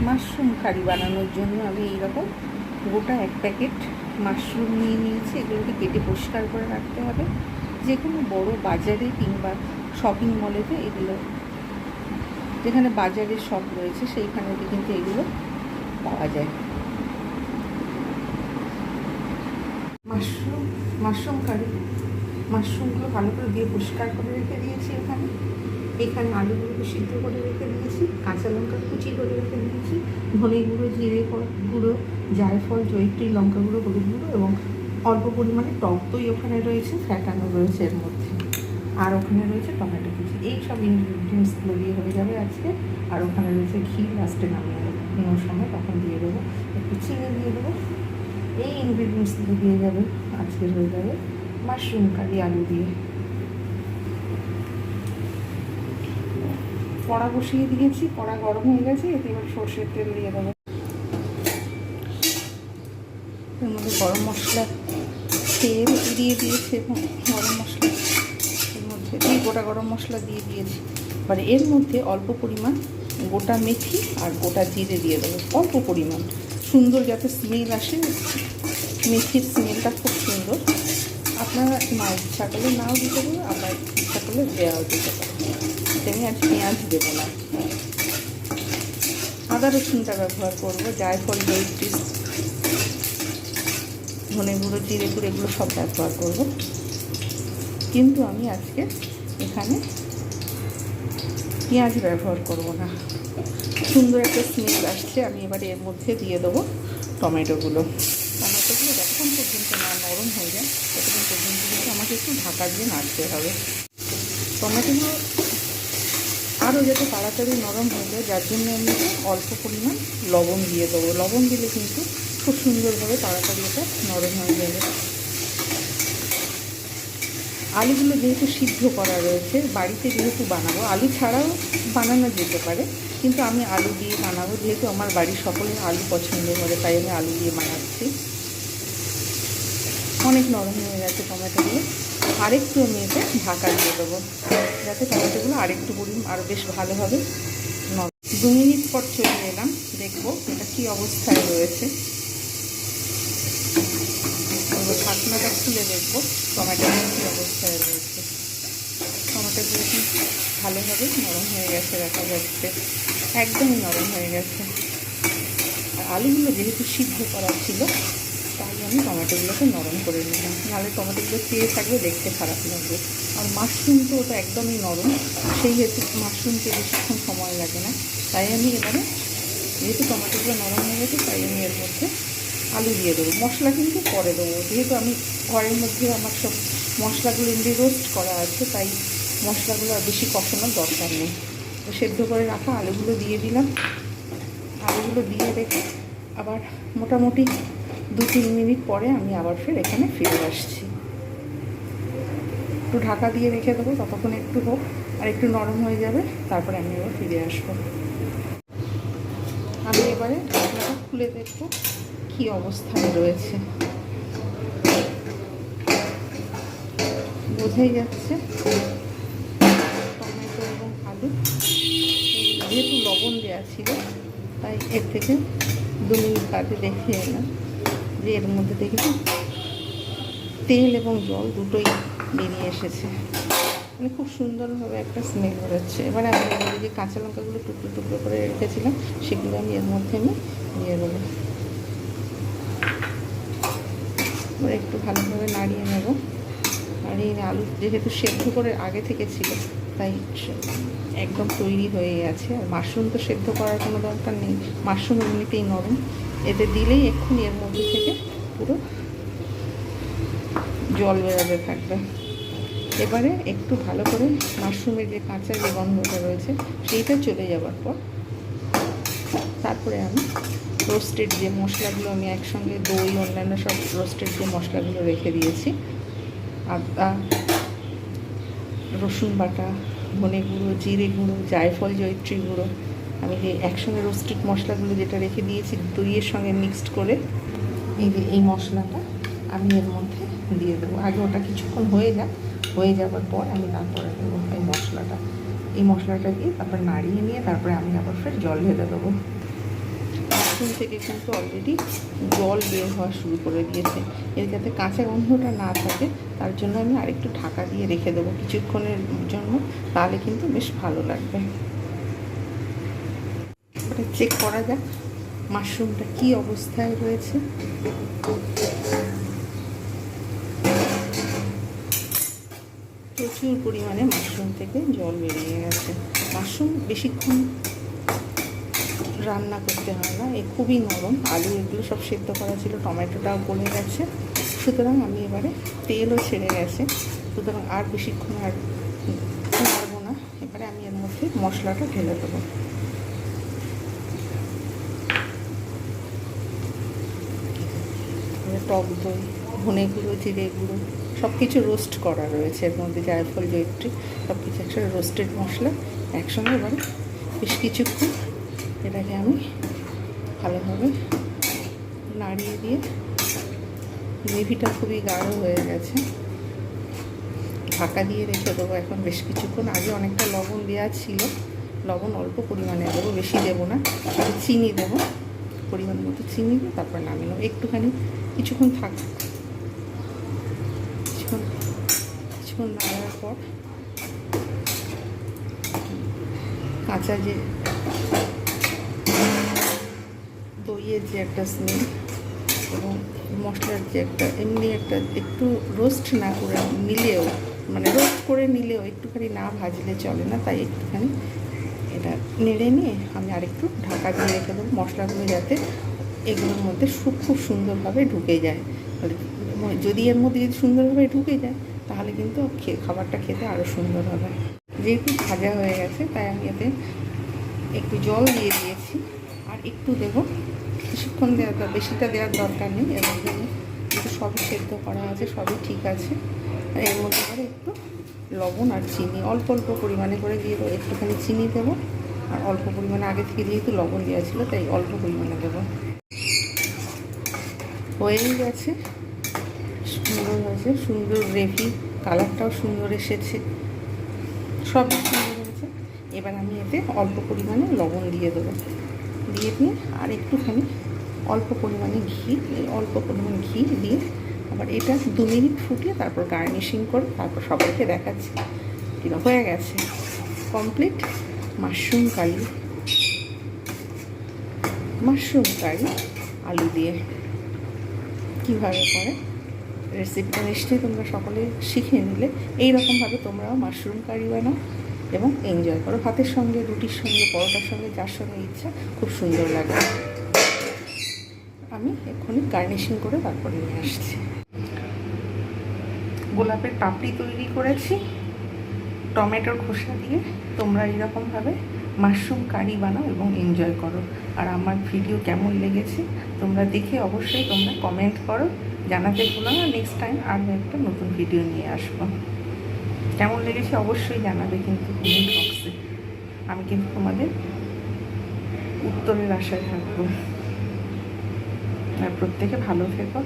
Mushroom কারি বানানোর জন্য আমি এইরকম গোটা এক প্যাকেট মাশরুম নিয়ে নিয়েছি। এগুলোকে কেটে পরিষ্কার করে রাখতে হবে। যে কোনো বড়ো বাজারে কিংবা শপিং মলেতে এগুলো, যেখানে বাজারের শপ রয়েছে সেইখানেতে কিন্তু এগুলো পাওয়া যায়। মাশরুম কারি, মাশরুমগুলো ভালো করে দিয়ে পরিষ্কার করে রেখে দিয়েছি। এখানে আলুগুলোকে সিদ্ধ করে রেখে দিয়েছি, কাঁচা লঙ্কা কুচি করে রেখে দিয়েছি, ধনে গুঁড়ো, জিরে গুঁড়ো, জায়ফল, জয়িত্রী, লঙ্কা গুঁড়ো, হলুদ গুঁড়ো এবং অল্প পরিমাণে টক দই ওখানে রয়েছে, ফ্যাটানো রয়েছে এর মধ্যে। আর ওখানে রয়েছে টমেটো কুচি। এই সব ইনগ্রিডিয়েন্টসগুলো দিয়ে হয়ে যাবে আজকে। আর ওখানে রয়েছে ঘি, লাস্টে নামানোর সময় তখন দিয়ে দেবো, একটু চিনি দিয়ে দেবো। এই ইনগ্রিডিয়েন্টসগুলো দিয়ে যাবে আজকের, হয়ে যাবে মাশরুম কারি আলু দিয়ে। কড়া বসিয়ে দিয়েছি, কড়া গরম হয়ে গেছে। এতে এবার সর্ষের তেল দিয়ে দেবো। এর মধ্যে গরম মশলা তেল দিয়ে দিয়েছি এবং গরম মশলা এর মধ্যে দিয়ে গোটা গরম মশলা দিয়ে দিয়েছি। এবার এর মধ্যে অল্প পরিমাণ গোটা মেথি আর গোটা জিরে দিয়ে দেবো, অল্প পরিমাণ, সুন্দর যাতে স্মেল আসে। মেথির স্মেলটা খুব সুন্দর। আপনারা ইচ্ছা করলে নাও দিতে পারবে, আবার ইচ্ছা করলে দেওয়াও দিতে পারবে। আমি আজ পেঁয়াজ দেবো না, আদা রসুনটা ব্যবহার করবো। জায়ফল, জয়িত্রী, ধনে গুঁড়ো, জিরে গুঁড়ো এগুলো সব ব্যবহার করবো। কিন্তু আমি আজকে এখানে পেঁয়াজ ব্যবহার করব না। সুন্দর একটা স্মেল আসছে। আমি এবারে এর মধ্যে দিয়ে দেবো টমেটোগুলো। যতক্ষণ পর্যন্ত না নরম হয়ে যায় ততক্ষণ পর্যন্ত কিন্তু আমাকে একটু ঢাকা দিয়ে নাড়তে হবে। টমেটোগুলো আরও যাতে তাড়াতাড়ি নরম হয়ে যায়, যার জন্য আমি অল্প পরিমাণ লবণ দিয়ে দেবো। লবণ দিলে কিন্তু খুব সুন্দরভাবে তাড়াতাড়ি এটা নরম হয়ে যাবে। আলুগুলো যেহেতু সিদ্ধ করা রয়েছে, বাড়িতে যেহেতু বানাবো, আলু ছাড়াও বানানো যেতে পারে, কিন্তু আমি আলু দিয়ে বানাবো। যেহেতু আমার বাড়ির সকলে আলু পছন্দ করে, তাই আমি আলু দিয়ে বানাচ্ছি। অনেক নরম হয়ে গেছে টমেটোগুলো। আরেকটু আমি এতে ঢাকা দিয়ে দেবো, যাতে টমেটোগুলো আরেকটু আরও বেশ ভালোভাবে নরম। 2 মিনিট পর চলে এলাম, দেখবো এটা কী অবস্থায় রয়েছে। ঢাকনাটা খুলে দেখবো টমেটোগুলো কী অবস্থায় রয়েছে। টমেটোগুলো কিন্তু ভালোভাবে নরম হয়ে গেছে, দেখা যাচ্ছে একদমই নরম হয়ে গেছে। আর আলুগুলো যেহেতু সিদ্ধ করা ছিল, তাই আমি টমেটোগুলোকে নরম করে নিলাম, নাহলে টমেটোগুলো চেয়ে থাকবে, দেখতে খারাপ লাগবে। আর মাশরুম তো ওটা একদমই নরম, সেই হেতু মাশরুমকে বেশিক্ষণ সময় লাগে না। তাই আমি এবারে, যেহেতু টমেটোগুলো নরম হয়ে গেছে, তাই আমি এর মধ্যে আলু দিয়ে দেবো। মশলা কিন্তু পরে দেবো, যেহেতু আমি ঘরের মধ্যে আমার সব মশলাগুলো এমনি রোস্ট করা আছে, তাই মশলাগুলো আর বেশি কষানোর দরকার নেই। তো সেদ্ধ করে রাখা আলুগুলো দিয়ে দিলাম। আলুগুলো দিয়ে রেখে আবার মোটামুটি 2-3 মিনিট পরে আমি আবার এখানে ফিরে আসছি। একটু ঢাকা দিয়ে রেখে দেবো, ততক্ষণ একটু হোক, আর একটু নরম হয়ে যাবে, তারপরে আমি আবার ফিরে আসবো। আমি এবারে ঢাকনাটা খুলে দেখবো কী অবস্থায় রয়েছে। বোঝাই যাচ্ছে টমেটো এবং আলু, যেহেতু লবণ দেওয়া ছিল, তাই এর থেকে 2 মিনিট বাদে দেখে এলাম যে এর মধ্যে দেখেছি তেল এবং জল দুটোই বেরিয়ে এসেছে। মানে খুব সুন্দরভাবে একটা স্মেল বেরোচ্ছে। এবারে আমি যে কাঁচা লঙ্কাগুলো টুকরো টুকরো করে রেখেছিলাম, সেগুলো আমি এর মধ্যে দিয়ে দেবো। এবার একটু ভালোভাবে নাড়িয়ে নেব। নাড়িয়ে আলু যেহেতু সেদ্ধ করে আগে থেকে ছিল, তাই একদম তৈরি হয়ে গেছে। আর মাশরুম তো সেদ্ধ করার কোনো দরকার নেই, মাশরুম এমনিতেই নরম। এতে দিলেই এক্ষুনি এর মধ্যে থেকে পুরো জল বেরোতে থাকবে। এবারে একটু ভালো করে মাশরুমের যে কাঁচা যে গন্ধটা রয়েছে, সেইটা চলে যাওয়ার পর তারপরে আমি রোস্টেড যে মশলাগুলো, আমি একসঙ্গে দই, অন্যান্য সব রোস্টেড যে মশলাগুলো রেখে দিয়েছি, আদা রসুন বাটা, ধনে গুঁড়ো, জিরে গুঁড়ো, জায়ফল, জয়িত্রী গুঁড়ো, আমি যে একসঙ্গে রোস্টেড মশলাগুলো যেটা রেখে দিয়েছি দইয়ের সঙ্গে মিক্সড করে, এই মশলাটা আমি এর মধ্যে দিয়ে দেবো। আগে ওটা কিছুক্ষণ হয়ে যাওয়ার পর আমি তারপরে দেবো এই মশলাটা দিয়ে তারপর নাড়িয়ে নিয়ে তারপরে আমি আবার জল ঢেলে দেবো। মাশরুম থেকে কিন্তু অলরেডি জল বের হওয়া শুরু করে দিয়েছে। এর যাতে কাঁচা গন্ধটা না থাকে তার জন্য আমি আরেকটু ঢাকা দিয়ে রেখে দেবো কিছুক্ষণের জন্য, তাহলে কিন্তু বেশ ভালো লাগবে। এবারে চেক করা যাক মাশরুমটা কী অবস্থায় রয়েছে। প্রচুর পরিমাণে মাশরুম থেকে জল বেরিয়ে গেছে। মাশরুম বেশিক্ষণ রান্না করতে হয় না, এ খুবই নরম। আলু এগুলো সব সেদ্ধ করা ছিল, টমেটোটাও গলে গেছে, সুতরাং আমি এবারে তেলও ছেড়ে গেছে, সুতরাং আর বেশিক্ষণ আর নাড়বো না। এবারে আমি এর মধ্যে মশলাটা ঢেলে দেবো। টক দই, ধনে গুঁড়ো, জিরে গুঁড়ো সব কিছু রোস্ট করা রয়েছে এর মধ্যে, জায়ফল, জয়িত্রী সব কিছু একসাথে রোস্টেড মশলা একসঙ্গে। এবারে বেশ কিছুক্ষণ এটাকে আমি ভালোভাবে নাড়িয়ে দিয়ে, গ্রেভিটা খুবই গাঢ় হয়ে গেছে, ঢাকা দিয়ে রেখে দেবো এখন বেশ কিছুক্ষণ। আগে অনেকটা লবণ দেওয়া ছিল, লবণ অল্প পরিমাণে দেবো, বেশি দেবো না। আর চিনি দেবো, পরিমাণ মতো চিনি দিয়ে তারপর নামিয়ে নেবো। একটুখানি কিছুক্ষণ কিছুক্ষণ নাড়ার পর কাঁচা যে দইয়ের যে একটা স্মেল এবং মশলার যে একটা এমনি একটা একটু রোস্ট না করে নিলেও, মানে রোস্ট করে নিলেও একটুখানি না ভাজলে চলে না, তাই একটুখানি এটা নেড়ে নিয়ে আমি আরেকটু ঢাকা দিয়ে রেখে দেবো, মশলাগুলো যাতে এগুলোর মধ্যে খুব সুন্দরভাবে ঢুকে যায়। যদি এর মধ্যে যদি সুন্দরভাবে ঢুকে যায় তাহলে কিন্তু খাবারটা খেতে আরও সুন্দর হবে। যেহেতু ভাজা হয়ে গেছে তাই আমি এতে একটু জল দিয়ে দিয়েছি, আর একটু দেবো, কিছুক্ষণ দেওয়ার, বেশিটা দেওয়ার দরকার নেই। এর মধ্যে কিন্তু সবই সেদ্ধ করা আছে, সবই ঠিক আছে। আর এর মধ্যে করে একটু লবণ আর চিনি অল্প অল্প পরিমাণে করে দিয়ে দেবো, একটুখানি চিনি দেবো, আর অল্প পরিমাণে আগে থেকে যেহেতু লবণ দেওয়া ছিল তাই অল্প পরিমাণে দেবো। হয়েই গেছে, সুন্দর হয়েছে, সুন্দর গ্রেভি, কালারটাও সুন্দর এসেছে, সব সুন্দর হয়েছে। এবার আমি এতে অল্প পরিমাণে লবণ দিয়ে দেবো, দিয়ে আর একটুখানি অল্প পরিমাণে ঘি দিয়ে আবার এটা 2 মিনিট ফুটিয়ে তারপর গার্নিশিং করে তারপর সবাইকে দেখাচ্ছি। কিরকম হয়ে গেছে কমপ্লিট মাশরুম কারি আলু দিয়ে। কীভাবে করে রেসিপিটা নিশ্চয়ই তোমরা সকলে শিখে নিলে। এইরকমভাবে তোমরাও মাশরুম কারি বানাও এবং এনজয় করো, ভাতের সঙ্গে, রুটির সঙ্গে, পরোটার সঙ্গে, যার সঙ্গে ইচ্ছা, খুব সুন্দর লাগে। আমি এক্ষুনি গার্নিশিং করে তারপরে নিয়ে আসছি। গোলাপের পাপড়ি তৈরি করেছি টমেটোর খোসা দিয়ে। তোমরা এইরকমভাবে মাশরুম কারি বানাও এবং এনজয় করো। আর আমার ভিডিও কেমন লেগেছে তোমরা দেখে অবশ্যই তোমরা কমেন্ট করো, জানাতে ভুলো না। নেক্সট টাইম আরও একটা নতুন ভিডিও নিয়ে আসবো। কেমন লেগেছে অবশ্যই জানাবে কিন্তু কমেন্ট বক্সে, আমি কিন্তু তোমাদের উত্তরের আশায় থাকবো। আর প্রত্যেকে ভালো থেকো।